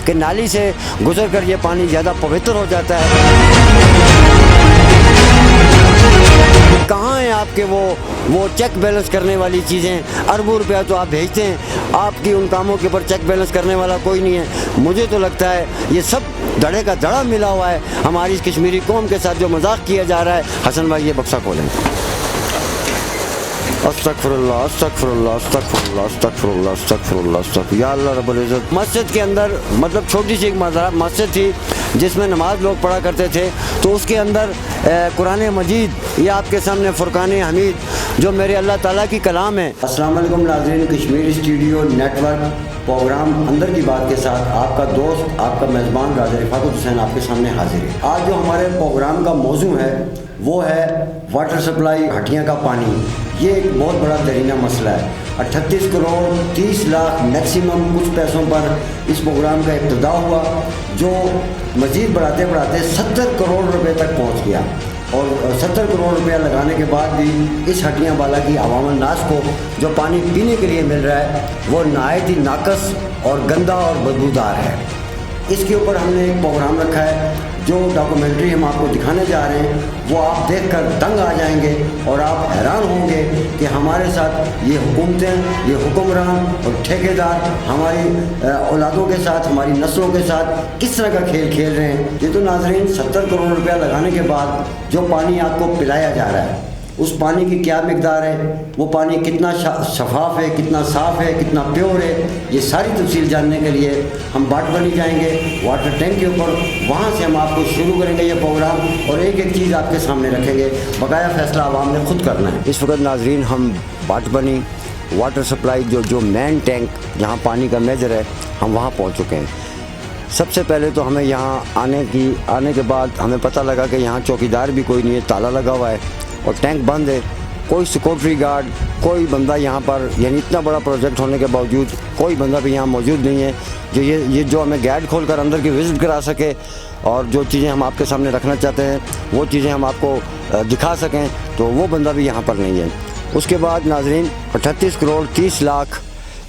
कि नाली से गुजर कर ये पानी ज़्यादा पवित्र हो जाता है। कहाँ हैं आपके वो चेक बैलेंस करने वाली चीज़ें? अरबों रुपया तो आप भेजते हैं, आपकी उन कामों के ऊपर चेक बैलेंस करने वाला कोई नहीं है। मुझे तो लगता है ये सब धड़े का धड़ा मिला हुआ है हमारी इस कश्मीरी कौम के साथ जो मजाक किया जा रहा है। हसन भाई ये बक्सा खोलें। अस्तगफिरुल्लाह अस्तगफिरुल्लाह अस्तगफिरुल्लाह अस्तगफिरुल्लाह अस्तगफिरुल्लाह अस्तगफिरुल्लाह। या अल्लाह रब्बुल इज़्ज़त, मस्जिद के अंदर मतलब छोटी सी एक मस्जिद थी जिसमें नमाज लोग पढ़ा करते थे, तो उसके अंदर कुरान मजीद, ये आपके सामने फुरकान हमीद जो मेरे अल्लाह ताला की कलाम है। अस्सलाम वालेकुम नाज़रीन, कश्मीर स्टूडियो नेटवर्क प्रोग्राम अंदर की बात के साथ आपका दोस्त, आपका मेज़बान राजा रिफ़ात हुसैन आपके सामने हाजिर है। आज जो हमारे प्रोग्राम का मौजू है वो है वाटर सप्लाई, हटिया का पानी। ये एक बहुत बड़ा दरीना मसला है। 38 करोड़ 30 लाख मैक्सिमम कुछ पैसों पर इस प्रोग्राम का इब्तिदा हुआ, जो मज़ीद बढ़ाते बढ़ाते 70 करोड़ रुपए तक पहुंच गया। और 70 करोड़ रुपया लगाने के बाद भी इस हटिया वाला की अवामुल नास को जो पानी पीने के लिए मिल रहा है वो नहायत ही नाकस और गंदा और बदबूदार है। इसके ऊपर हमने एक प्रोग्राम रखा है, जो डॉक्यूमेंट्री हम आपको दिखाने जा रहे हैं वो आप देखकर दंग आ जाएंगे और आप हैरान होंगे कि हमारे साथ ये हुकूमतें, ये हुक्मरान और ठेकेदार हमारी औलादों के साथ, हमारी नस्लों के साथ किस तरह का खेल खेल रहे हैं। ये तो नाज़रीन 70 करोड़ रुपया लगाने के बाद जो पानी आपको पिलाया जा रहा है उस पानी की क्या मिकदार है, वो पानी कितना शफाफ है, कितना साफ़ है, कितना प्योर है, ये सारी तफसील जानने के लिए हम बाटबनी जाएंगे वाटर टैंक के ऊपर। वहाँ से हम आपको शुरू करेंगे ये प्रोग्राम और एक एक चीज़ आपके सामने रखेंगे। बकाया फ़ैसला आवाम ने खुद करना है। इस वक्त नाजरीन हम बाटबनी वाटर सप्लाई जो मेन टैंक जहाँ पानी का मेजर है, हम वहाँ पहुँच चुके हैं। सबसे पहले तो हमें यहाँ आने के बाद हमें पता लगा कि यहाँ चौकीदार भी कोई नहीं है, ताला लगा हुआ है और टैंक बंद है। कोई सिक्योरिटी गार्ड, कोई बंदा यहाँ पर, यानी इतना बड़ा प्रोजेक्ट होने के बावजूद कोई बंदा भी यहाँ मौजूद नहीं है जो ये जो हमें गेट खोल कर अंदर की विज़िट करा सके और जो चीज़ें हम आपके सामने रखना चाहते हैं वो चीज़ें हम आपको दिखा सकें, तो वो बंदा भी यहाँ पर नहीं है। उसके बाद नाजरीन 38 करोड़ 30 लाख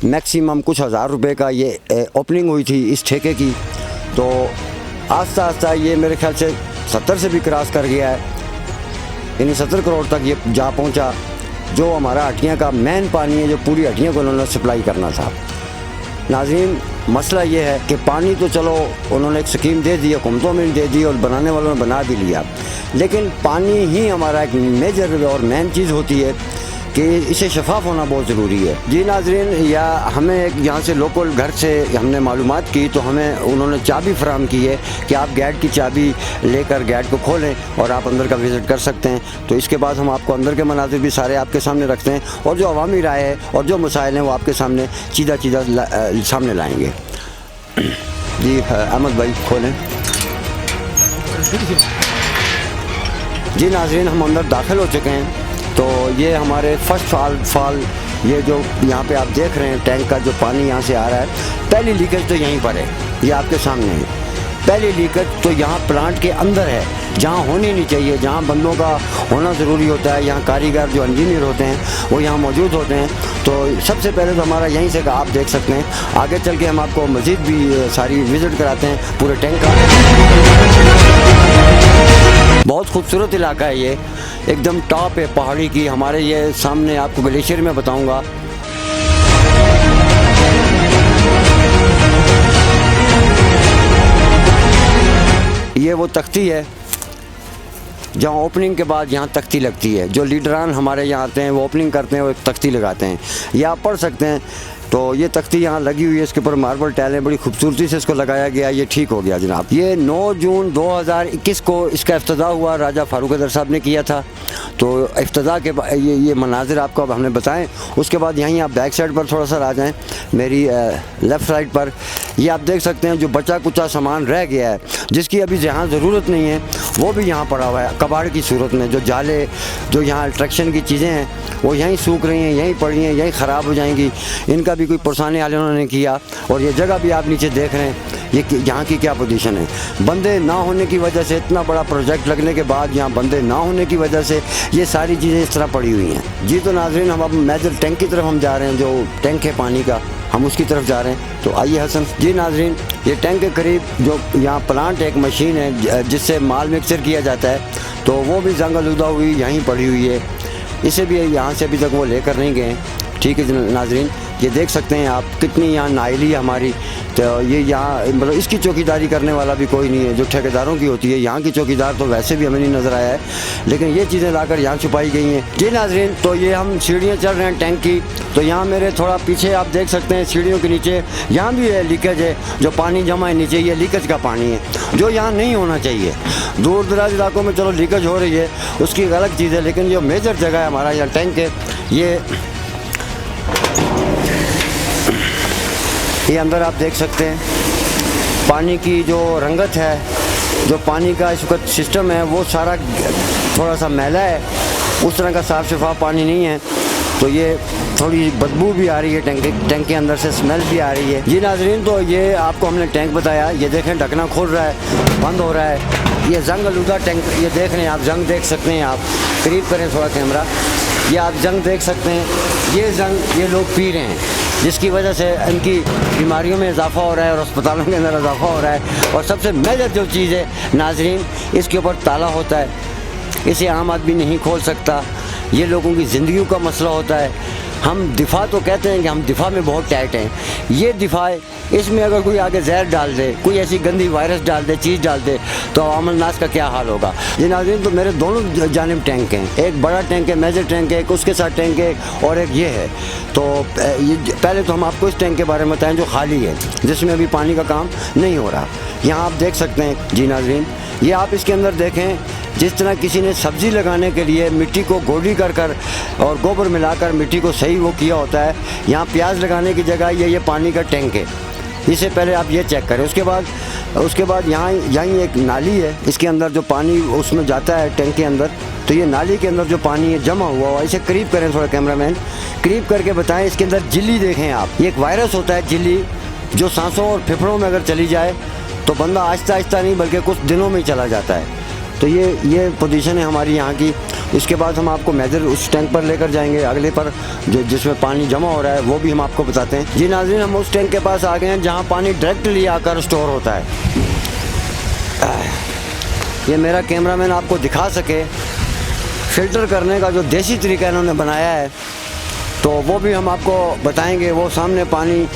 मैक्सिमम कुछ हज़ार रुपये का ये ओपनिंग हुई थी इस ठेके की, तो आस्ता आस्ता ये मेरे ख्याल से 70 से भी क्रॉस कर गया है, यानी 70 करोड़ तक ये जा पहुंचा। जो हमारा हटिया का मेन पानी है जो पूरी हटिया को उन्होंने सप्लाई करना था। नाज़रीन मसला ये है कि पानी तो चलो उन्होंने एक स्कीम दे दी, हुकूमतों में दे दी और बनाने वालों ने बना भी लिया, लेकिन पानी ही हमारा एक मेजर और मेन चीज़ होती है कि इसे शफाफ होना बहुत ज़रूरी है। जी नाज़रीन, या हमें एक यहाँ से लोकल घर से हमने मालूमात की तो हमें उन्होंने चाबी फराहम की है कि आप गेट की चाबी लेकर गेट को खोलें और आप अंदर का विज़िट कर सकते हैं। तो इसके बाद हम आपको अंदर के मनाज़िर भी सारे आपके सामने रखते हैं और जो अवामी राय है और जो मसाइल हैं वो आपके सामने सीधा सामने लाएँगे। जी अहमद भाई खोलें। जी नाज़रीन, हम अंदर दाखिल हो चुके हैं। तो ये हमारे फर्स्ट फॉल ये जो यहाँ पे आप देख रहे हैं टैंक का जो पानी यहाँ से आ रहा है, पहली लीकेज तो यहीं पर है, ये आपके सामने है। पहली लीकेज तो यहाँ प्लांट के अंदर है, जहाँ होनी नहीं चाहिए, जहाँ बंदों का होना ज़रूरी होता है, यहाँ कारीगर जो इंजीनियर होते हैं वो यहाँ मौजूद होते हैं। तो सबसे पहले तो हमारा यहीं से आप देख सकते हैं, आगे चल के हम आपको मज़ीद भी सारी विज़िट कराते हैं पूरे टैंक का। बहुत खूबसूरत इलाका है ये, एकदम टॉप है पहाड़ी की। हमारे ये सामने आपको ग्लेशियर में बताऊंगा। ये वो तख्ती है जहाँ ओपनिंग के बाद यहाँ तख्ती लगती है। जो लीडरान हमारे यहाँ आते हैं वो ओपनिंग करते हैं, वो एक तख्ती लगाते हैं, ये आप पढ़ सकते हैं। तो ये तख्ती यहाँ लगी हुई है, इसके ऊपर मार्बल टाइलें बड़ी खूबसूरती से इसको लगाया गया। ये ठीक हो गया जनाब। ये 9 जून 2021 को इसका इफ्तिदा हुआ, राजा फारूक हैदर साहब ने किया था। तो इफ्तिदा के ये मनाजिर आपको अब हमने बताएं। उसके बाद यहीं आप बैक साइड पर थोड़ा सा आ जाएँ, मेरी लेफ़्ट साइड पर ये आप देख सकते हैं जो बचा कुचा सामान रह गया है, जिसकी अभी जहाँ ज़रूरत नहीं है वो भी यहाँ पड़ा हुआ है कबाड़ की सूरत में। जो जाले, जो यहाँ अट्रैक्शन की चीज़ें हैं वो यहीं सूख रही हैं, यहीं पड़ी हैं, यहीं ख़राब हो जाएंगी। इनका भी कोई पुरसाने वाले उन्होंने किया। और ये जगह भी आप नीचे देख रहे हैं ये यहाँ की क्या पोजीशन है। बंदे ना होने की वजह से, इतना बड़ा प्रोजेक्ट लगने के बाद यहाँ बंदे ना होने की वजह से ये सारी चीज़ें इस तरह पड़ी हुई हैं। जी तो नाज़रीन, हम अब मेजर टैंक की तरफ हम जा रहे हैं, जो टैंक है पानी का हम उसकी तरफ जा रहे हैं। तो आइए हसन जी। नाजरीन, ये टैंक के करीब जो यहाँ प्लांट एक मशीन है जिससे माल मिक्सचर किया जाता है, तो वो भी जंग आलूदा हुई यहीं पड़ी हुई है। इसे भी यहाँ से अभी तक वो लेकर नहीं गए। ठीक है नाजरीन, ये देख सकते हैं आप कितनी यहाँ नाइली है हमारी। तो ये यहाँ मतलब इसकी चौकीदारी करने वाला भी कोई नहीं है जो ठेकेदारों की होती है। यहाँ की चौकीदार तो वैसे भी हमें नहीं नज़र आया है, लेकिन ये चीज़ें लाकर यहाँ छुपाई गई हैं। जी नाजरीन, तो ये हम सीढ़ियाँ चढ़ रहे हैं टैंक की। तो यहाँ मेरे थोड़ा पीछे आप देख सकते हैं सीढ़ियों के नीचे यहाँ भी है लीकेज है, जो पानी जमा है नीचे, ये लीकेज का पानी है जो यहाँ नहीं होना चाहिए। दूर दराज इलाकों में चलो लीकेज हो रही है, उसकी एक अलग चीज़ है, लेकिन जो मेजर जगह है हमारा यहाँ टैंक है, ये अंदर आप देख सकते हैं पानी की जो रंगत है, जो पानी का इस वक्त सिस्टम है, वो सारा थोड़ा सा मैला है, उस तरह का साफ़ शफाफ पानी नहीं है। तो ये थोड़ी बदबू भी आ रही है, टैंक के अंदर से स्मेल भी आ रही है। जी नाजरीन, तो ये आपको हमने टैंक बताया। ये देखें ढकना खुल रहा है, बंद हो रहा है। ये जंग आलूदा टैंक, ये देख रहे हैं आप, जंग देख सकते हैं आप, करीब करें थोड़ा कैमरा, ये आप जंग देख सकते हैं। ये जंग ये लोग पी रहे हैं, जिसकी वजह से इनकी बीमारियों में इजाफा हो रहा है और अस्पतालों के अंदर इजाफा हो रहा है। और सबसे मेजर जो चीज़ है नाजरीन, इसके ऊपर ताला होता है, इसे आम आदमी नहीं खोल सकता। ये लोगों की ज़िंदगी का मसला होता है। हम दिफा तो कहते हैं कि हम दिफा में बहुत टाइट हैं, ये दिफा है, इसमें अगर कोई आगे जहर डाल दे, कोई ऐसी गंदी वायरस डाल दे, चीज़ डाल दे, तो अवामुल नास का क्या हाल होगा। ये नाज़रीन, तो मेरे दोनों जानिब टैंक हैं, एक बड़ा टैंक है, मेजर टैंक है, एक उसके साथ टैंक है और एक ये है। तो ये पहले तो हम आपको इस टैंक के बारे में बताएं जो खाली है, जिसमें अभी पानी का काम नहीं हो रहा। यहाँ आप देख सकते हैं जी नाज़रीन, ये आप इसके अंदर देखें, जिस तरह किसी ने सब्ज़ी लगाने के लिए मिट्टी को गोली कर और गोबर मिलाकर मिट्टी को सही वो किया होता है, यहाँ प्याज लगाने की जगह ये पानी का टैंक है। इससे पहले आप ये चेक करें। उसके बाद यहाँ एक नाली है, इसके अंदर जो पानी उसमें जाता है टैंक के अंदर, तो ये नाली के अंदर जो पानी है जमा हुआ इसे करीब करें थोड़ा कैमरामैन, करीब करके बताएं। इसके अंदर झिल्ली देखें आप, ये एक वायरस होता है झिल्ली, जो सांसों और फेफड़ों में अगर चली जाए तो बंदा आहिस्ता आहिस्ता नहीं बल्कि कुछ दिनों में ही चला जाता है। तो ये पोजीशन है हमारी यहाँ की। इसके बाद हम आपको मेजर उस टैंक पर लेकर जाएंगे, अगले पर जो जिसमें पानी जमा हो रहा है वो भी हम आपको बताते हैं। जी नाज़रीन, हम उस टैंक के पास आ गए हैं जहाँ पानी डायरेक्टली आकर स्टोर होता है। ये मेरा कैमरामैन आपको दिखा सके फ़िल्टर करने का जो देसी तरीका इन्होंने बनाया है, तो वो भी हम आपको बताएंगे। वो सामने पानी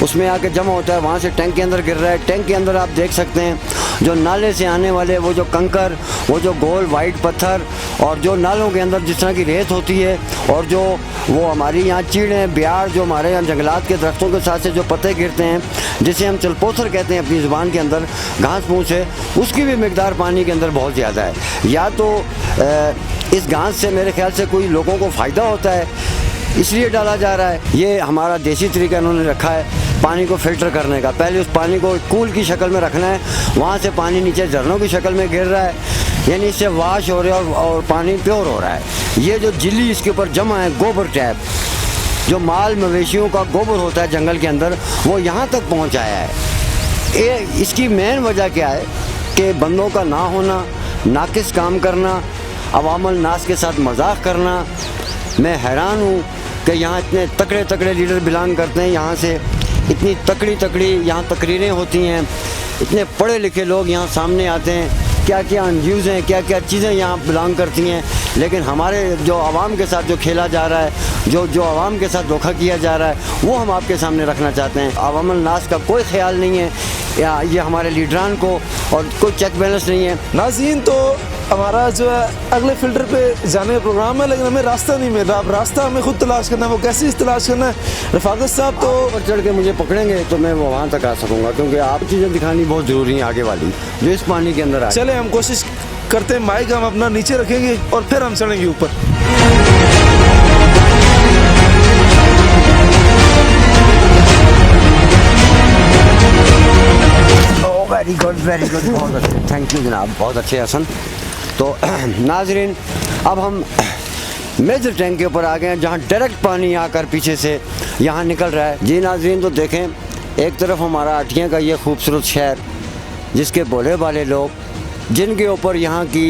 उसमें आके जमा होता है, वहाँ से टैंक के अंदर गिर रहा है। टैंक के अंदर आप देख सकते हैं जो नाले से आने वाले वो जो कंकर, वो जो गोल वाइट पत्थर, और जो नालों के अंदर जिस तरह की रेत होती है, और जो वो हमारी यहाँ चीड़ें ब्यार, जो हमारे यहाँ जंगलात के दरख्तों के साथ से जो पत्ते गिरते हैं, जिसे हम चलपोथर कहते हैं अपनी ज़ुबान के अंदर, घास फूस है, उसकी भी मिकदार पानी के अंदर बहुत ज़्यादा है। या तो इस घास से मेरे ख्याल से कोई लोगों को फ़ायदा होता है, इसलिए डाला जा रहा है। ये हमारा देसी तरीका इन्होंने रखा है पानी को फ़िल्टर करने का। पहले उस पानी को कूल की शक्ल में रखना है, वहाँ से पानी नीचे झरनों की शक्ल में गिर रहा है, यानी इससे वाश हो रहा है और पानी प्योर हो रहा है। ये जो झिल्ली इसके ऊपर जमा है, गोबर टैप, जो माल मवेशियों का गोबर होता है जंगल के अंदर, वो यहाँ तक पहुँच आया है। इसकी मेन वजह क्या है कि बंदों का ना होना, नाकिस काम करना, अवामुल नास के साथ मजाक करना। मैं हैरान हूँ कि यहाँ इतने तकड़े तकड़े लीडर बिलोंग करते हैं, यहाँ से इतनी तकड़ी यहाँ तकरीरें होती हैं, इतने पढ़े लिखे लोग यहाँ सामने आते हैं, क्या क्या न्यूज़ हैं, क्या क्या चीज़ें यहाँ बिलोंग करती हैं, लेकिन हमारे जो आवाम के साथ जो खेला जा रहा है, जो आवाम के साथ धोखा किया जा रहा है, वो हम आपके सामने रखना चाहते हैं। अवामुल नास का कोई ख्याल नहीं है, या ये हमारे लीडरान को, और कोई चेक बैलेंस नहीं है। नाज़रीन, तो हमारा जो है अगले फ़िल्टर पे जाने का प्रोग्राम है, लेकिन हमें रास्ता नहीं मिल रहा। अब रास्ता हमें खुद तलाश करना है, वो कैसे तलाश करना है रफ़ाकत साहब? तो ऊपर चढ़ के मुझे पकड़ेंगे तो मैं वहाँ तक आ सकूँगा, क्योंकि आप चीज़ें दिखानी बहुत ज़रूरी है आगे वाली, जो इस पानी के अंदर आ। चले हम कोशिश करते हैं, माइक हम अपना नीचे रखेंगे और फिर हम चढ़ेंगे ऊपर। वेरी गुड, बहुत अच्छे, थैंक यू जनाब, बहुत अच्छे हसन। तो नाजरीन, अब हम मेजर टैंक के ऊपर आ गए हैं जहाँ डायरेक्ट पानी आकर पीछे से यहाँ निकल रहा है। जी नाजरीन, तो देखें, एक तरफ हमारा अटिया का ये खूबसूरत शहर, जिसके भोले भाले लोग, जिनके ऊपर यहाँ की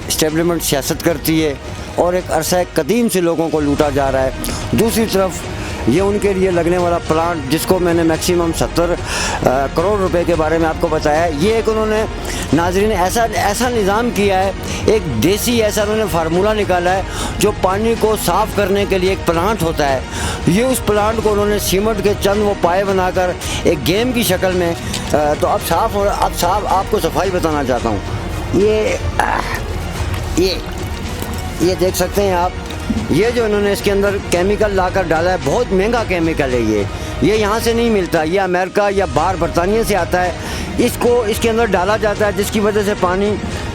इस्टेब्लिशमेंट सियासत करती है और एक अरसा कदीम से लोगों को लूटा जा रहा है। दूसरी तरफ ये उनके लिए लगने वाला प्लांट जिसको मैंने मैक्सिमम 70 करोड़ रुपए के बारे में आपको बताया, ये एक उन्होंने नाजरीन ऐसा निज़ाम किया है, एक देसी ऐसा उन्होंने फार्मूला निकाला है जो पानी को साफ़ करने के लिए एक प्लांट होता है। ये उस प्लांट को उन्होंने सीमेंट के चंद वो पाए बनाकर एक गेम की शक्ल में तो अब साफ़ हो, अब साफ आपको सफाई बताना चाहता हूँ। ये देख सकते हैं आप, ये जो इन्होंने इसके अंदर केमिकल लाकर डाला है, बहुत महंगा केमिकल है ये यहाँ से नहीं मिलता, ये अमेरिका या बाहर बरतानिया से आता है। इसको इसके अंदर डाला जाता है जिसकी वजह से पानी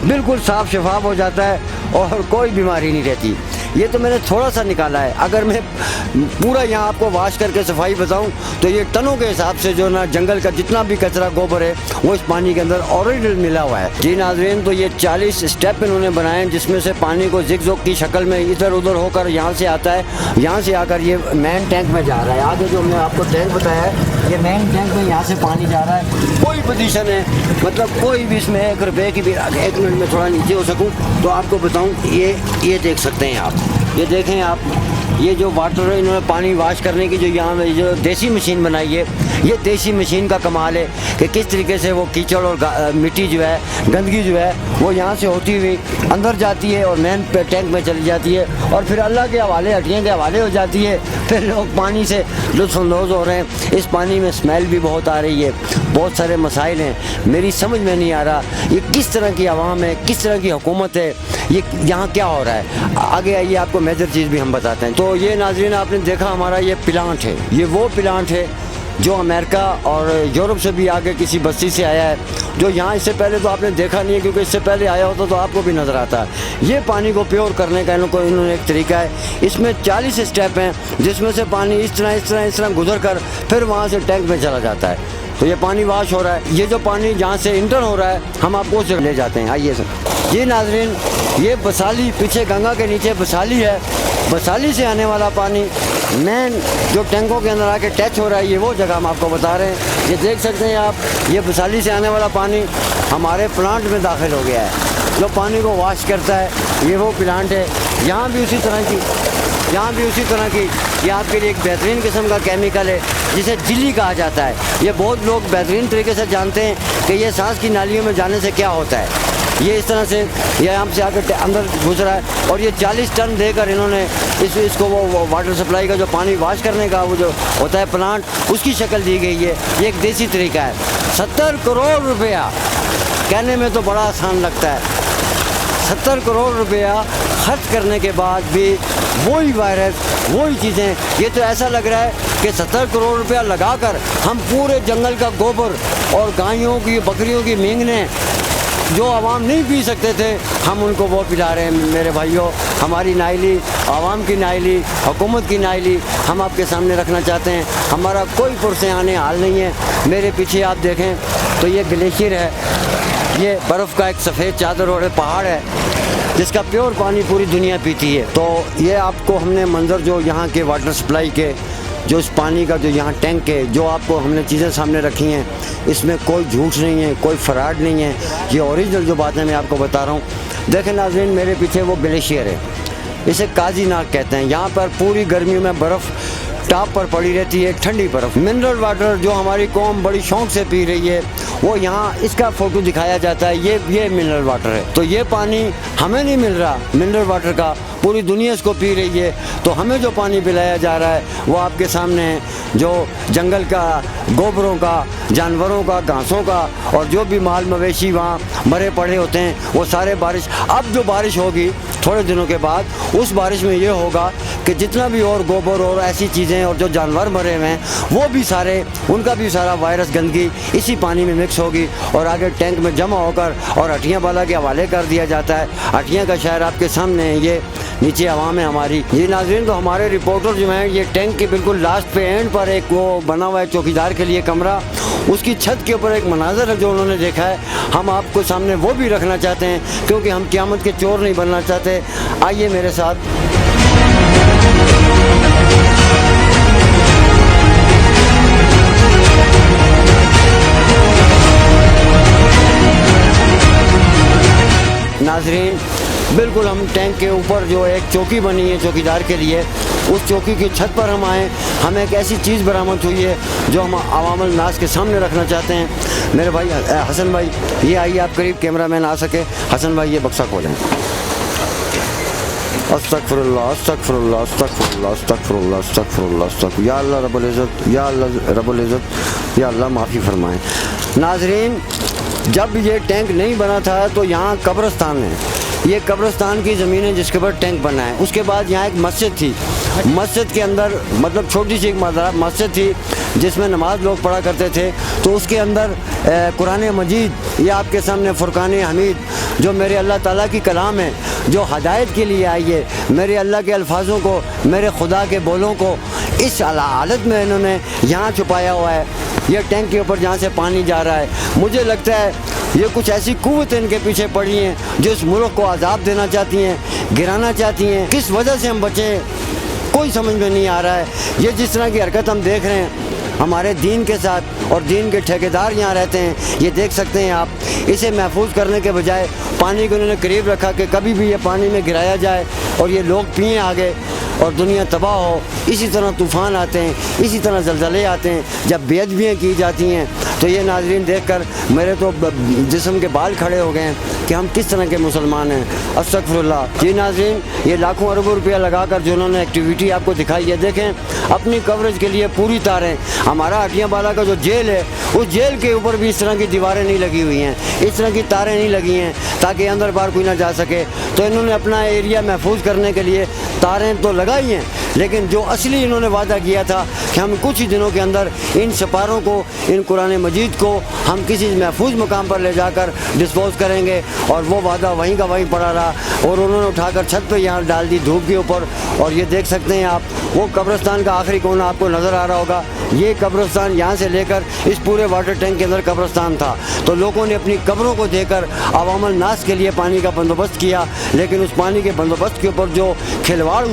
बिल्कुल साफ़ शफाफ हो जाता है और कोई बीमारी नहीं रहती। ये तो मैंने थोड़ा सा निकाला है, अगर मैं पूरा यहाँ आपको वॉश करके सफाई बताऊँ तो ये टनों के हिसाब से जो ना जंगल का जितना भी कचरा गोबर है वो इस पानी के अंदर ओरिजिनल मिला हुआ है। जी नाज़रीन, तो ये 40 स्टेप इन्होंने बनाए हैं जिसमें से पानी को जिग-जोग की शक्ल में इधर उधर होकर यहाँ से आता है, यहाँ से आकर ये मेन टैंक में जा रहा है। आगे जो हमने आपको टैंक बताया है, ये मेन टैंक में यहाँ से पानी जा रहा है। कोई पोजीशन है, मतलब कोई भी इसमें 1 रुपये की भी, 1 मिनट में थोड़ा नीचे हो सकूँ तो आपको बताऊँ, ये देख सकते हैं आप, ये देखें आप, ये जो वाटर है इन्होंने पानी वॉश करने की जो यहाँ जो देसी मशीन बनाई है, ये देसी मशीन का कमाल है कि किस तरीके से वो कीचड़ और मिट्टी जो है, गंदगी जो है वो यहाँ से होती हुई अंदर जाती है और मेन टैंक में चली जाती है और फिर अल्लाह के हवाले, हटियों के हवाले हो जाती है। फिर लोग पानी से लुत्फ़अंदोज़ हो रहे हैं। इस पानी में स्मेल भी बहुत आ रही है, बहुत सारे मसाइल हैं, मेरी समझ में नहीं आ रहा ये किस तरह की आवाम है, किस तरह की हुकूमत है, ये यहाँ क्या हो रहा है। आगे आइए आपको मेजर चीज़ भी हम बताते हैं। तो ये नाज़रीन आपने देखा हमारा ये प्लांट है, ये वो प्लांट है जो अमेरिका और यूरोप से भी आगे किसी बस्ती से आया है, जो यहाँ इससे पहले तो आपने देखा नहीं है क्योंकि इससे पहले आया होता तो आपको भी नज़र आता है। ये पानी को प्योर करने का इन्होंने एक तरीका है, इसमें 40 स्टेप हैं जिसमें से पानी इस तरह गुजर कर फिर वहाँ से टैंक में चला जाता है। तो ये पानी वॉश हो रहा है। ये जो पानी जहाँ से इंटर हो रहा है हम आपको उसे ले जाते हैं। आइए सर। ये नाज़रीन, ये बसाली, पीछे गंगा के नीचे बसाली है, बसाली से आने वाला पानी मेन जो टैंकों के अंदर आके टच हो रहा है, ये वो जगह हम आपको बता रहे हैं। ये देख सकते हैं आप, ये बसाली से आने वाला पानी हमारे प्लांट में दाखिल हो गया है जो पानी को वॉश करता है। ये वो प्लांट है। यहाँ भी उसी तरह की ये आपके लिए एक बेहतरीन किस्म का केमिकल है जिसे झिल्ली कहा जाता है। ये बहुत लोग बेहतरीन तरीके से जानते हैं कि ये सांस की नालियों में जाने से क्या होता है। ये इस तरह से ये यहाँ से आकर अंदर घुस रहा है और ये 40 टन देकर इन्होंने इसको वो वाटर सप्लाई का जो पानी वॉश करने का वो जो होता है प्लांट, उसकी शक्ल दी गई है। ये एक देसी तरीका है। 70 करोड़ रुपया, कहने में तो बड़ा आसान लगता है, 70 करोड़ रुपया खर्च करने के बाद भी वही वायरस, वही चीज़ें। ये तो ऐसा लग रहा है कि 70 करोड़ रुपया लगाकर हम पूरे जंगल का गोबर और गायों की, बकरियों की मींगने जो आवाम नहीं पी सकते थे, हम उनको वो पिला रहे हैं। मेरे भाइयों, हमारी नाइली, आवाम की नाइली, हुकूमत की नाइली हम आपके सामने रखना चाहते हैं। हमारा कोई पुरसे आने हाल नहीं है। मेरे पीछे आप देखें तो ये ग्लेशियर है, ये बर्फ़ का एक सफ़ेद चादर और पहाड़ है जिसका प्योर पानी पूरी दुनिया पीती है। तो ये आपको हमने मंजर जो यहाँ के वाटर सप्लाई के, जो इस पानी का जो यहाँ टैंक है, जो आपको हमने चीज़ें सामने रखी हैं, इसमें कोई झूठ नहीं है, कोई फ्रॉड नहीं है। ये ओरिजिनल जो बातें मैं आपको बता रहा हूँ। देखें नाज़रीन, मेरे पीछे वो ग्लेशियर है, इसे काजी नाग कहते हैं। यहाँ पर पूरी गर्मियों में बर्फ़ टॉप पर पड़ी रहती है, ठंडी बर्फ़। मिनरल वाटर जो हमारी कौम बड़ी शौक़ से पी रही है, वो यहाँ इसका फ़ोटो दिखाया जाता है। ये मिनरल वाटर है। तो ये पानी हमें नहीं मिल रहा मिनरल वाटर का, पूरी दुनिया इसको पी रही है। तो हमें जो पानी पिलाया जा रहा है वो आपके सामने है, जो जंगल का, गोबरों का, जानवरों का, घासों का और जो भी माल मवेशी वहाँ मरे पड़े होते हैं वो सारे बारिश। अब जो बारिश होगी थोड़े दिनों के बाद, उस बारिश में ये होगा कि जितना भी और गोबर और ऐसी चीज़ें और जो जानवर मरे हुए हैं वो भी सारे, उनका भी सारा वायरस, गंदगी इसी पानी में मिक्स होगी और आगे टैंक में जमा होकर और हटियाँ वाला के हवाले कर दिया जाता है। हटियाँ का शहर आपके सामने है, ये नीचे आवाम है हमारी। ये नाज़रीन, तो हमारे रिपोर्टर जो हैं, ये टैंक के बिल्कुल लास्ट पे एंड पर एक वो बना हुआ है चौकीदार के लिए कमरा, उसकी छत के ऊपर एक मनाजर है जो उन्होंने देखा है। हम आपको सामने वो भी रखना चाहते हैं क्योंकि हम क़यामत के चोर नहीं बनना चाहते। आइए मेरे साथ। नाज़रीन, बिल्कुल हम टैंक के ऊपर जो एक चौकी बनी है चौकीदार के लिए, उस चौकी की छत पर हम आए। हमें एक ऐसी चीज़ बरामद हुई है जो हम अवामुल नास के सामने रखना चाहते हैं। मेरे भाई हसन भाई, ये आइए आप करीब, कैमरामैन आ सके। हसन भाई ये बक्सा खोलें। अस्तगफिरुल्लाह अस्तगफिरुल्लाह अस्तगफिरुल्लाह अस्तगफिरुल्लाह अस्तगफिरुल्लाह अस्तगफिरुल्लाह। या अल्लाह रब्बुल इज़्ज़त, या अल्लाह रब्बुल इज़्ज़त, या अल्लाह माफ़ी फरमाएं। नाज़रीन, जब ये टैंक नहीं बना था तो यहाँ कब्रिस्तान है, ये कब्रिस्तान की ज़मीन है जिसके ऊपर टैंक बना है। उसके बाद यहाँ एक मस्जिद थी, मस्जिद के अंदर मतलब छोटी सी एक मस्जिद थी जिसमें नमाज लोग पढ़ा करते थे। तो उसके अंदर कुरान मजीद, ये आपके सामने फुरकान हमीद, जो मेरे अल्लाह ताला की कलाम है, जो हदायत के लिए आई है, मेरे अल्लाह के अल्फाजों को, मेरे खुदा के बोलों को इस हालत में इन्होंने यहाँ छुपाया हुआ है। यह टैंक के ऊपर जहाँ से पानी जा रहा है, मुझे लगता है ये कुछ ऐसी कुव्वत इनके पीछे पड़ी हैं जो इस मुल्क को अजाब देना चाहती हैं, गिराना चाहती हैं। किस वजह से हम बचें कोई समझ में नहीं आ रहा है। ये जिस तरह की हरकत हम देख रहे हैं हमारे दीन के साथ, और दीन के ठेकेदार यहाँ रहते हैं, ये देख सकते हैं आप। इसे महफूज करने के बजाय पानी को उन्होंने करीब रखा कि कभी भी ये पानी में गिराया जाए और ये लोग पिएँ आगे और दुनिया तबाह हो। इसी तरह तूफ़ान आते हैं, इसी तरह ज़लज़ले आते हैं, जब बेअदबियाँ की जाती हैं। तो ये नाज़रीन देखकर मेरे तो जिस्म के बाल खड़े हो गए हैं कि हम किस तरह के मुसलमान हैं। अस्तगफिरुल्लाह। जी नाज़रीन, ये लाखों अरबों रुपया लगाकर जो उन्होंने एक्टिविटी आपको दिखाई है, देखें अपनी कवरेज के लिए पूरी तारें। हमारा हटियाबाला का जो जेल है, उस जेल के ऊपर भी इस तरह की दीवारें नहीं लगी हुई हैं, इस तरह की तारें नहीं लगी हैं ताकि अंदर बाहर कोई ना जा सके। तो इन्होंने अपना एरिया महफूज करने के लिए तारें तो लगाई हैं, लेकिन जो असली इन्होंने वादा किया था कि हम कुछ ही दिनों के अंदर इन सिपारों को, इन कुरान मजीद को हम किसी महफूज मकाम पर ले जाकर डिस्पोज करेंगे, और वो वादा वहीं का वहीं पड़ा रहा। और उन्होंने उठाकर छत पे यहाँ डाल दी धूप के ऊपर। और ये देख सकते हैं आप, वो कब्रिस्तान का आखिरी कोना आपको नज़र आ रहा होगा। ये कब्रिस्तान यहाँ से लेकर इस पूरे वाटर टैंक के अंदर कब्रिस्तान था। तो लोगों ने अपनी कब्रों को देकर अवामुल नास के लिए पानी का बंदोबस्त किया, लेकिन उस पानी के बंदोबस्त के ऊपर जो खिलवाड़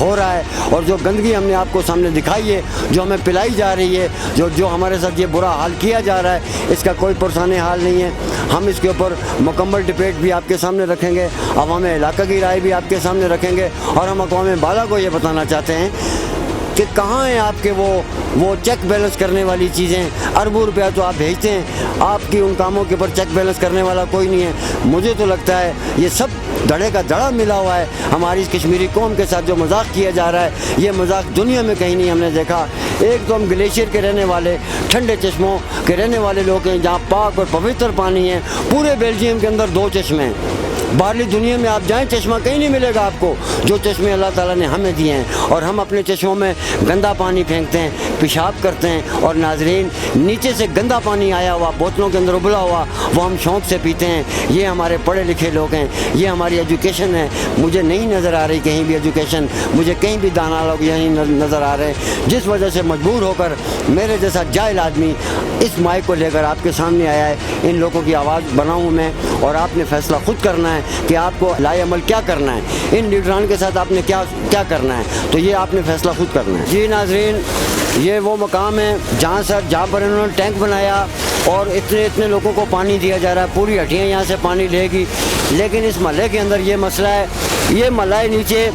हो रहा है और जो गंदगी हमने आपको सामने दिखाई है, जो हमें पिलाई जा रही है, जो हमारे साथ ये बुरा हाल किया जा रहा है, इसका कोई पुरसाने हाल नहीं है। हम इसके ऊपर मुकम्मल डिबेट भी आपके सामने रखेंगे, अवाम इलाका की राय भी आपके सामने रखेंगे, और हम अक़वाम बाला को ये बताना चाहते हैं कि कहाँ हैं आपके वो चेक बैलेंस करने वाली चीज़ें। अरबों रुपया तो आप भेजते हैं, आपकी उन कामों के ऊपर चेक बैलेंस करने वाला कोई नहीं है। मुझे तो लगता है ये सब धड़े का धड़ा मिला हुआ है। हमारी इस कश्मीरी कौम के साथ जो मजाक किया जा रहा है, ये मजाक दुनिया में कहीं नहीं हमने देखा। एक तो हम ग्लेशियर के रहने वाले, ठंडे चश्मों के रहने वाले लोग हैं, जहाँ पाक और पवित्र पानी है। पूरे बेल्जियम के अंदर 2 चश्मे हैं। बाहरली दुनिया में आप जाएं, चश्मा कहीं नहीं मिलेगा आपको जो चश्मे अल्लाह ताला ने हमें दिए हैं। और हम अपने चश्मों में गंदा पानी फेंकते हैं, पेशाब करते हैं, और नाजरीन नीचे से गंदा पानी आया हुआ बोतलों के अंदर उबला हुआ वो हम शौक़ से पीते हैं। ये हमारे पढ़े लिखे लोग हैं, ये हमारी एजुकेशन है। मुझे नहीं नज़र आ रही कहीं भी एजुकेशन, मुझे कहीं भी दाना लोग यहीं नज़र आ रहे हैं, जिस वजह से मजबूर होकर मेरे जैसा जाहिल आदमी इस माइक को लेकर आपके सामने आया है। इन लोगों की आवाज़ बनाऊँ मैं, और आपने फैसला खुद करना है कि आपको लाएअमल क्या करना है, इन लीडरान के साथ आपने क्या करना है। तो ये आपने फैसला खुद करना है। जी नाजरीन, ये वो मकाम है जहाँ पर इन्होंने टैंक बनाया और इतने लोगों को पानी दिया जा रहा है। पूरी हटियाँ यहाँ से पानी लेगी, लेकिन इस महल्ले के अंदर ये मसला है, ये महल्ला नीचे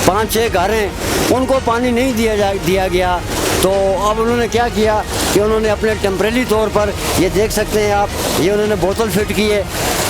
5-6 घर हैं, उनको पानी नहीं दिया गया। तो अब उन्होंने क्या किया कि उन्होंने अपने टेम्परेरी तौर पर, ये देख सकते हैं आप, ये उन्होंने बोतल फिट की है।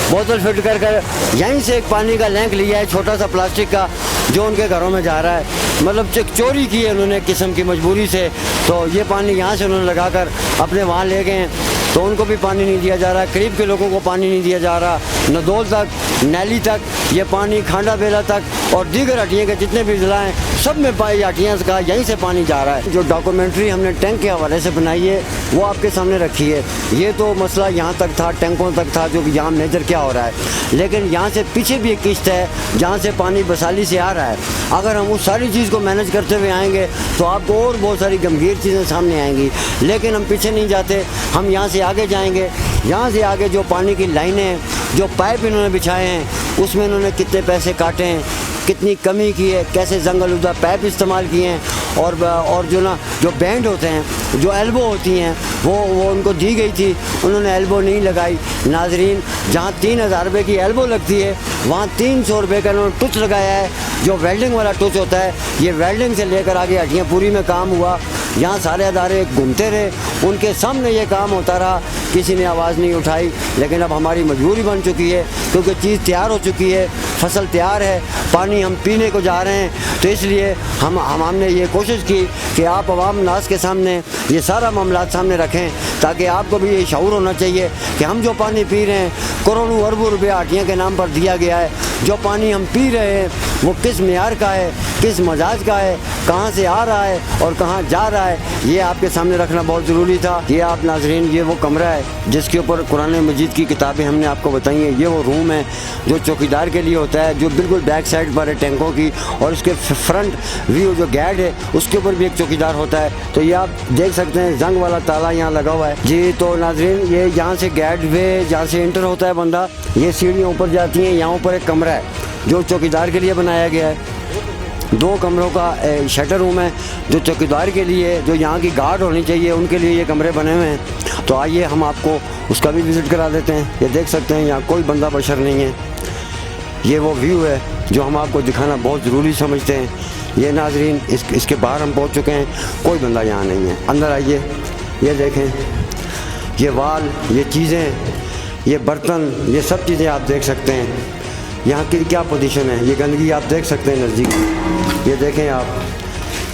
बोतल फिट कर यहीं से एक पानी का लैंक लिया है, छोटा सा प्लास्टिक का, जो उनके घरों में जा रहा है। मतलब चोरी की है उन्होंने किस्म की मजबूरी से। तो ये पानी यहाँ से उन्होंने लगाकर अपने वहाँ ले गए हैं, तो उनको भी पानी नहीं दिया जा रहा। करीब के लोगों को पानी नहीं दिया जा रहा। नदौल तक, नैली तक ये पानी, खांडा बेला तक और दीगर हटियाँ के जितने भी ज़िला हैं सब में पाई हटियाँ का यहीं से पानी जा रहा है। जो डॉक्यूमेंट्री हमने टैंक के हवाले से बनाई है वो आपके सामने रखी है। ये तो मसला यहाँ तक था, टैंकों तक था, जो कि यहाँ मेजर क्या हो रहा है। लेकिन यहाँ से पीछे भी एक किश्त है जहाँ से पानी बसाली से आ रहा है। अगर हम उस सारी चीज़ को मैनेज करते हुए आएंगे तो आपको और बहुत सारी गंभीर चीज़ें सामने आएंगी। लेकिन हम पीछे नहीं जाते, हम यहाँ से आगे जाएंगे। यहाँ से आगे जो पानी की लाइनें, जो पाइप इन्होंने बिछाए हैं, उसमें इन्होंने कितने पैसे काटे हैं, कितनी कमी की है, कैसे जंगलुदा पाइप इस्तेमाल किए हैं, और जो ना जो बैंड होते हैं, जो एल्बो होती हैं, वो उनको दी गई थी, उन्होंने एल्बो नहीं लगाई। नाजरीन, जहाँ 3000 रुपये की एल्बो लगती है वहाँ 300 रुपये का उन्होंने टुच लगाया है, जो वेल्डिंग वाला टुच होता है। ये वेल्डिंग से लेकर आगे हड्डियाँ पूरी में काम हुआ। यहाँ सारे अदारे घूमते रहे, उनके सामने ये काम होता रहा, किसी ने आवाज़ नहीं उठाई। लेकिन अब हमारी मजबूरी बन चुकी है, क्योंकि चीज़ तैयार हो चुकी है, फसल तैयार है, पानी हम पीने को जा रहे हैं। तो इसलिए हमने ये कोशिश की कि आप अवाम नास के सामने ये सारा मामला सामने रखें, ताकि आपको भी ये शऊर होना चाहिए कि हम जो पानी पी रहे हैं, करोड़ों अरबों रुपया हड्डियों के नाम पर दिया गया है। जो पानी हम पी रहे हैं वो किस मियार का है, किस मजाज का है, कहाँ से आ रहा है और कहाँ जा रहा है, ये आपके सामने रखना बहुत ज़रूरी था। ये आप नाजरीन, ये वो कमरा है जिसके ऊपर कुरान मजीद की किताबें हमने आपको बताई हैं। ये वो रूम है जो चौकीदार के लिए होता है, जो बिल्कुल बैक साइड पर है टैंकों की, और इसके फ्रंट व्यू जो गेट है उसके ऊपर भी एक चौकीदार होता है। तो ये आप देख सकते हैं, जंग वाला ताला यहाँ लगा हुआ है जी। तो नाजरीन, ये यहाँ से गेट वे जहाँ से इंटर होता है बंदा, ये सीढ़ियों ऊपर जाती हैं। यहाँ ऊपर एक कमरा है जो चौकीदार के लिए बनाया गया है। 2 कमरों का शटर रूम है जो चौकीदार के लिए, जो यहाँ की गार्ड होनी चाहिए, उनके लिए ये कमरे बने हुए हैं। तो आइए हम आपको उसका भी विज़िट करा देते हैं। ये देख सकते हैं, यहाँ कोई बंदा बशर नहीं है। ये वो व्यू है जो हम आपको दिखाना बहुत ज़रूरी समझते हैं। ये नाजरीन, इसके बाहर हम पहुँच चुके हैं, कोई बंदा यहाँ नहीं है। अंदर आइए, ये देखें, ये वाल, ये चीज़ें, ये बर्तन, ये सब चीज़ें आप देख सकते हैं। यहाँ की क्या पोजीशन है, ये गंदगी आप देख सकते हैं नज़दीक। ये देखें आप,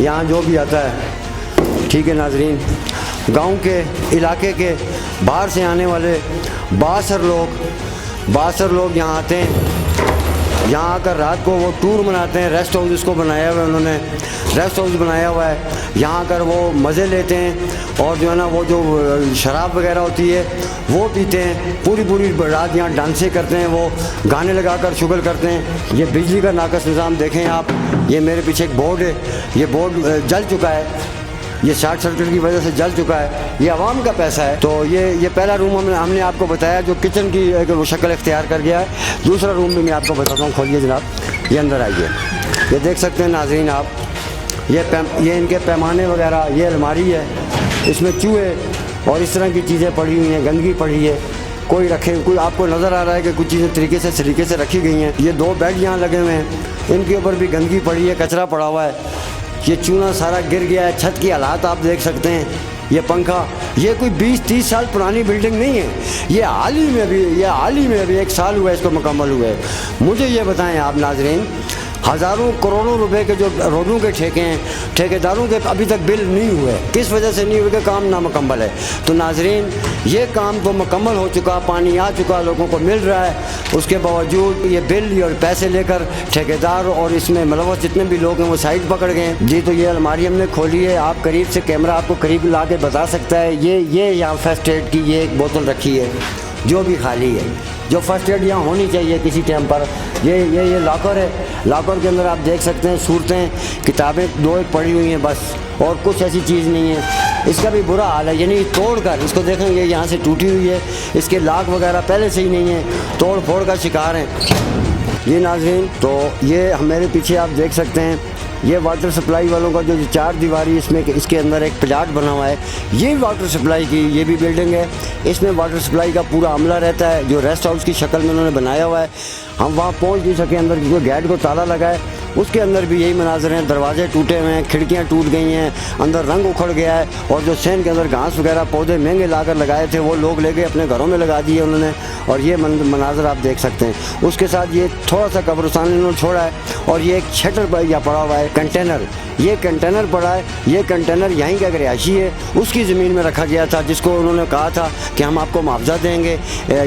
यहाँ जो भी आता है, ठीक है नाजरीन, गांव के इलाके के बाहर से आने वाले 62 लोग यहाँ आते हैं। यहाँ आकर रात को वो टूर मनाते हैं। रेस्ट हाउस इसको बनाया हुआ है, उन्होंने रेस्ट हाउस बनाया हुआ है। यहाँ आकर वो मज़े लेते हैं और जो है ना, वो जो शराब वगैरह होती है वो पीते हैं। पूरी रात यहाँ डांसें करते हैं, वो गाने लगाकर शुगल करते हैं। ये बिजली का नाकस निज़ाम देखें आप। ये मेरे पीछे एक बोर्ड है, ये बोर्ड जल चुका है, ये शॉर्ट सर्किट की वजह से जल चुका है। ये आवाम का पैसा है। तो ये पहला रूम हमने आपको बताया जो किचन की एक शक्ल इख्तियार कर गया है। दूसरा रूम भी मैं आपको बताता हूँ, खोलिए जनाब, ये अंदर आइए। ये देख सकते हैं नाज़रीन आप, ये इनके पैमाने वगैरह, ये अलमारी है, इसमें चूहे और इस तरह की चीज़ें पड़ी हुई हैं, गंदगी पड़ी है। कोई आपको नज़र आ रहा है कि कुछ चीज़ें सलीके से रखी गई हैं। ये 2 बेड यहाँ लगे हुए हैं, इनके ऊपर भी गंदगी पड़ी है, कचरा पड़ा हुआ है। ये चूना सारा गिर गया है। छत की हालात आप देख सकते हैं। ये पंखा, ये कोई 20-30 साल पुरानी बिल्डिंग नहीं है, ये हाल ही में अभी 1 साल हुआ है इसको मुकम्मल हुए। मुझे ये बताएं आप नाजरीन, हज़ारों करोड़ों रुपए के जो रोडों के ठेके हैं, ठेकेदारों के अभी तक बिल नहीं हुए। किस वजह से नहीं हुए? कि काम नामुकम्मल है। तो नाजरीन, ये काम तो मुकम्मल हो चुका, पानी आ चुका, लोगों को मिल रहा है, उसके बावजूद ये बिल और पैसे लेकर ठेकेदार और इसमें मुलव्वस जितने भी लोग हैं वो साइड पकड़ गए जी। तो ये अलमारी हमने खोली है, आप करीब से कैमरा आपको करीब ला के बता सकता है। ये यहाँ फर्स्ट एड की ये एक बोतल रखी है जो भी खाली है, जो फर्स्ट एड यहाँ होनी चाहिए किसी टाइम पर। ये लॉकर है, लॉकर के अंदर आप देख सकते हैं सूरतें, किताबें 2 पड़ी हुई हैं बस, और कुछ ऐसी चीज़ नहीं है। इसका भी बुरा हाल है, यानी तोड़ कर इसको देखेंगे, यहाँ से टूटी हुई है, इसके लॉक वगैरह पहले से ही नहीं है, तोड़ फोड़ का शिकार हैं ये नाज़रीन। तो ये मेरे पीछे आप देख सकते हैं, ये वाटर सप्लाई वालों का जो 4 दीवारी, इसमें इसके अंदर एक प्लाट बना हुआ है। ये वाटर सप्लाई की ये भी बिल्डिंग है, इसमें वाटर सप्लाई का पूरा अमला रहता है, जो रेस्ट हाउस की शक्ल में उन्होंने बनाया हुआ है। हम वहाँ पहुँच नहीं सके अंदर, क्योंकि गेट को ताला लगा है। उसके अंदर भी यही मनाजर हैं, दरवाजे टूटे हुए हैं, खिड़कियाँ टूट गई हैं, अंदर रंग उखड़ गया है, और जो सेन के अंदर घास वगैरह पौधे महंगे लाकर लगाए थे वो लोग ले गए अपने घरों में लगा दिए उन्होंने। और ये मनाजर आप देख सकते हैं। उसके साथ ये थोड़ा सा कब्रिस्तान इन्होंने छोड़ा है, और ये एक शटर पर या पड़ा हुआ है कंटेनर, ये कंटेनर पड़ा है। ये कंटेनर यहीं का रिहायशी है, उसकी ज़मीन में रखा गया था, जिसको उन्होंने कहा था कि हम आपको मुआवजा देंगे।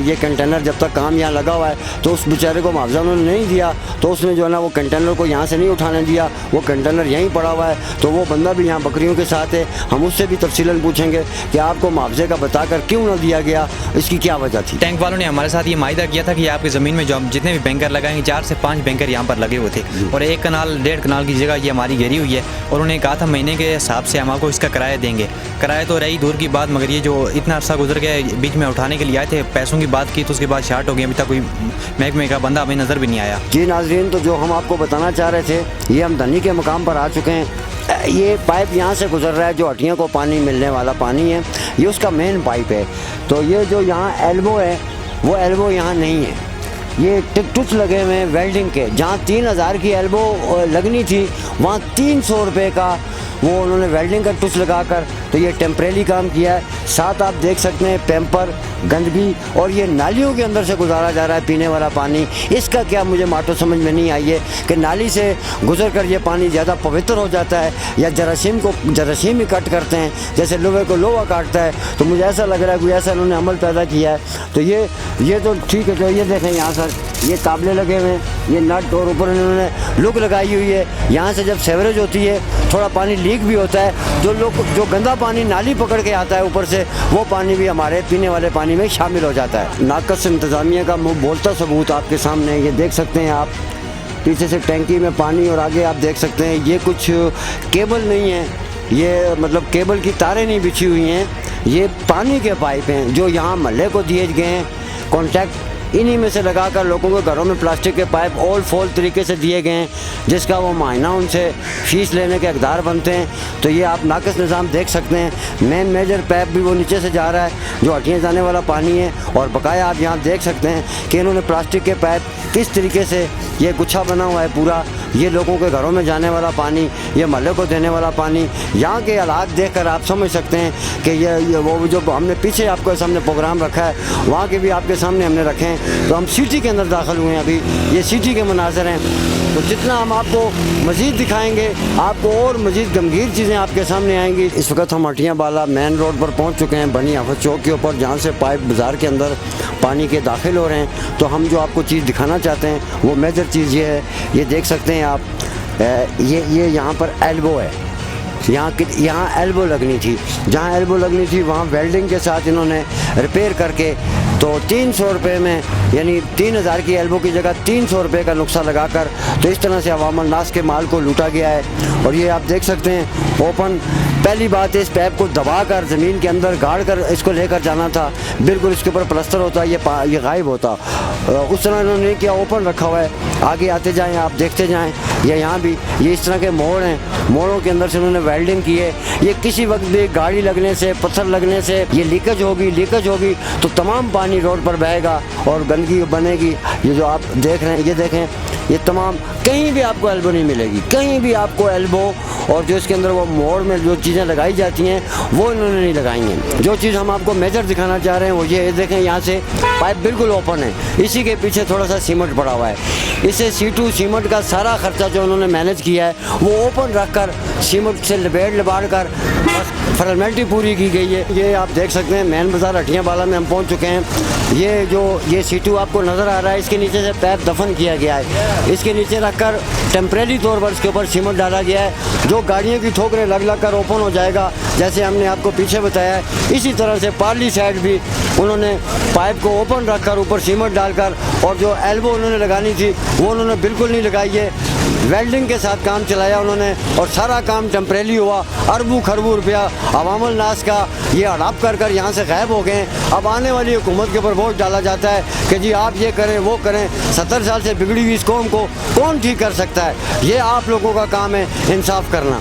ये कंटेनर जब तक काम यहाँ लगा हुआ है, तो उस बेचारे को मुआवजा उन्होंने नहीं दिया, तो उसने जो है ना वो कंटेनर को यहाँ से नहीं उठाने दिया, वो कंटेनर यहीं पड़ा हुआ है। तो वो बंदा भी यहाँ बकरियों के साथ है, हम उससे भी तफसीलन पूछेंगे कि आपको मुआवजे का बताकर क्यों ना दिया गया, इसकी क्या वजह थी। टैंक वालों ने हमारे साथ ये मायदा किया था कि आपकी ज़मीन में जो जितने भी बैंकर लगाएंगे, 4 से 5 बैंकर यहाँ पर लगे हुए थे, और 1 कनाल 1.5 कनाल की जगह ये हमारी घेरी हुई है। है और उन्हें कहा था महीने के हिसाब से हम आपको इसका किराया देंगे। किराया तो रही दूर की बात, मगर ये जो इतना अर्सा गुजर गया, बीच में उठाने के लिए आए थे, पैसों की बात की तो उसके बाद शार्ट हो गई। अभी तक कोई महकमे का बंदा हमें नज़र भी नहीं आया। जी नाजरीन, तो जो हम आपको बताना चाह रहे थे, ये हम धनी के मकाम पर आ चुके हैं। ये पाइप यहाँ से गुजर रहा है, जो हटियों को पानी मिलने वाला पानी है, ये उसका मेन पाइप है। तो ये जो यहाँ एल्बो है, वो एल्बो यहाँ नहीं है। ये टिकटुच लगे हुए हैं वेल्डिंग के। जहाँ 3000 की एल्बो लगनी थी, वहाँ 300 रुपये का वो उन्होंने वेल्डिंग का टुच लगाकर तो ये टेम्परेरी काम किया है। साथ आप देख सकते हैं पैम्पर, गंदगी, और ये नालियों के अंदर से गुजारा जा रहा है पीने वाला पानी। इसका क्या मुझे माटो समझ में नहीं आई है कि नाली से गुजर कर ये पानी ज़्यादा पवित्र हो जाता है या जरासीम ही कट करते हैं, जैसे लोहे को लोहा काटता है। तो मुझे ऐसा लग रहा है कोई ऐसा उन्होंने अमल पैदा किया है। तो ये तो ठीक है। जो ये देखें यहाँ सर, ये काबले लगे हुए हैं, ये नट, और ऊपर इन्होंने लुक लगाई हुई है। यहाँ से जब सेवरेज होती है, थोड़ा पानी लीक भी होता है। जो गंदा पानी नाली पकड़ के आता है ऊपर से, वो पानी भी हमारे पीने वाले पानी में शामिल हो जाता है। नाकस इंतज़ामिया का मुँह बोलता सबूत आपके सामने ये देख सकते हैं आप। पीछे से टैंकी में पानी, और आगे आप देख सकते हैं ये कुछ केबल नहीं है, ये मतलब केबल की तारें नहीं बिछी हुई हैं, ये पानी के पाइप हैं जो यहाँ महल्ले को दिए गए हैं। कॉन्टैक्ट इन्हीं में से लगाकर लोगों के घरों में प्लास्टिक के पाइप ऑल फोल तरीके से दिए गए हैं, जिसका वो मायना उनसे फीस लेने के हकदार बनते हैं। तो ये आप नाकस निज़ाम देख सकते हैं। मेन मेजर पाइप भी वो नीचे से जा रहा है, जो हटियाँ जाने वाला पानी है, और बकाया आप यहाँ देख सकते हैं कि इन्होंने प्लास्टिक के पाइप किस तरीके से ये गुच्छा बना हुआ है पूरा। ये लोगों के घरों में जाने वाला पानी, ये महल्ले को देने वाला पानी। यहाँ के हालात देखकर आप समझ सकते हैं कि ये वो जो हमने पीछे आपके सामने प्रोग्राम रखा है, वहाँ के भी आपके सामने हमने रखे हैं। तो हम सिटी के अंदर दाखिल हुए हैं, अभी ये सिटी के मनाज़र हैं। तो जितना हम आपको मज़ीद दिखाएंगे, आपको और मज़ीद गंभीर चीज़ें आपके सामने आएंगी। इस वक्त हम हटियाँ बाला मेन रोड पर पहुँच चुके हैं, बनी हाफिज़ चौक के ऊपर, जहाँ से पाइप बाज़ार के अंदर पानी के दाखिल हो रहे हैं। तो हम जो आपको चीज़ दिखाना चाहते हैं वो मेजर चीज़ ये है, ये देख सकते हैं आप, ये यहाँ पर एल्बो है। यहाँ एल्बो लगनी थी, जहाँ एल्बो लगनी थी वहाँ वेल्डिंग के साथ इन्होंने रिपेयर करके तो 300 रुपये में, यानी 3000 की एल्बो की जगह 300 रुपये का नुस्खा लगाकर तो इस तरह से अवाम नास के माल को लूटा गया है। और ये आप देख सकते हैं ओपन। पहली बात है, इस पैप को दबाकर ज़मीन के अंदर गाड़ कर इसको लेकर जाना था, बिल्कुल इसके ऊपर प्लास्टर होता, ये गायब होता। उस तरह इन्होंने नहीं किया, ओपन रखा हुआ है। आगे आते जाएं, आप देखते जाएं, ये यहाँ भी ये इस तरह के मोड़ हैं, मोड़ों के अंदर से उन्होंने वेल्डिंग की है। ये किसी वक्त भी गाड़ी लगने से, पत्थर लगने से ये लीकेज होगी तो तमाम पानी रोड पर बहेगा और गंदगी बनेगी। ये जो आप देख रहे हैं, ये देखें, ये तमाम, कहीं भी आपको एल्बो नहीं मिलेगी, कहीं भी आपको एल्बो। और जो इसके अंदर वो मोड़ में जो चीज़ें लगाई जाती हैं वो इन्होंने नहीं लगाई हैं। जो चीज़ हम आपको मेजर दिखाना चाह रहे हैं वो ये देखें, यहाँ से पाइप बिल्कुल ओपन है, इसी के पीछे थोड़ा सा सीमेंट पड़ा हुआ है। इसे C2 सीमेंट का सारा खर्चा जो उन्होंने मैनेज किया है वो ओपन रख कर सीमेंट से लबाड़ कर फॉर्मेलिटी पूरी की गई है। ये आप देख सकते हैं मेन बाज़ार हटियाँ बाला में हम पहुँच चुके हैं। ये C2 आपको नज़र आ रहा है, इसके नीचे से पैप दफन किया गया है, इसके नीचे रखकर टेम्परेरी तौर पर इसके ऊपर सीमेंट डाला गया है, जो गाड़ियों की ठोकरें लग कर ओपन हो जाएगा, जैसे हमने आपको पीछे बताया है। इसी तरह से पार्ली साइड भी उन्होंने पाइप को ओपन रखकर ऊपर सीमेंट डालकर, और जो एल्बो उन्होंने लगानी थी वो उन्होंने बिल्कुल नहीं लगाई है। वेल्डिंग के साथ काम चलाया उन्होंने, और सारा काम टेम्परेरी हुआ। अरबों खरबों रुपया अवामुल नास का ये हड़प कर यहाँ से गायब हो गए। अब आने वाली हुकूमत के ऊपर बोझ डाला जाता है कि जी आप ये करें वो करें। 70 साल से बिगड़ी हुई इस कौम को कौन ठीक कर सकता है? ये आप लोगों का काम है इंसाफ करना।